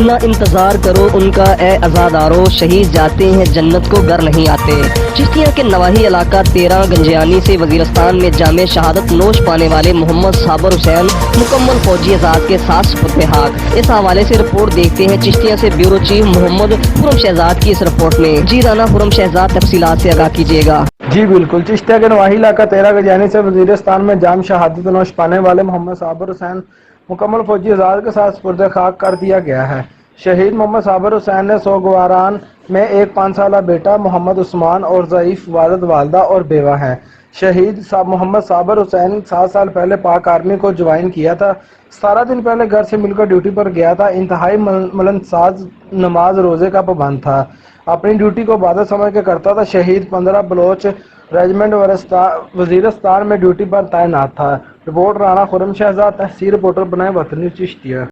نہ انتظار کرو ان کا اے عزادارو، شہید جاتے ہیں جنت کو گر نہیں آتے۔ چشتیہ کے نواحی علاقہ 13 گنجیانی سے وزیرستان میں جامع شہادت نوش پانے والے محمد صابر حسین مکمل فوجی اعزاز کے ساتھ سپرد حق۔ اس حوالے سے رپورٹ دیکھتے ہیں چشتیہ سے بیورو چیف محمد خرم شہزاد کی اس رپورٹ میں۔ جی رانا خرم شہزاد تفصیلات سے آگاہ کیجیے گا۔ جی بالکل، چشتیہ کے نواحی علاقہ 13 گنجیانی سے وزیرستان میں جام شہادت نوش پانے والے محمد صابر حسین مکمل فوجی اعزاز کے ساتھ سپرد خاک کر دیا گیا ہے۔ شہید محمد صابر حسین نے سوگواران میں ایک 5 سالہ بیٹا محمد عثمان اور ضعیف والد والدہ اور بیوہ ہیں۔ شہید محمد صابر حسین 7 سال پہلے پاک آرمی کو جوائن کیا تھا۔ 17 دن پہلے گھر سے مل کر ڈیوٹی پر گیا تھا۔ انتہائی ملنساز، نماز روزے کا پابند تھا، اپنی ڈیوٹی کو عبادت سمجھ کے کرتا تھا۔ شہید 15 بلوچ ریجمنٹ وزیرستان میں ڈیوٹی پر تعینات تھا۔ رپورٹ رانا خرم شہزاد، تحصیل رپورٹر بنائے وطنی چشتیہ۔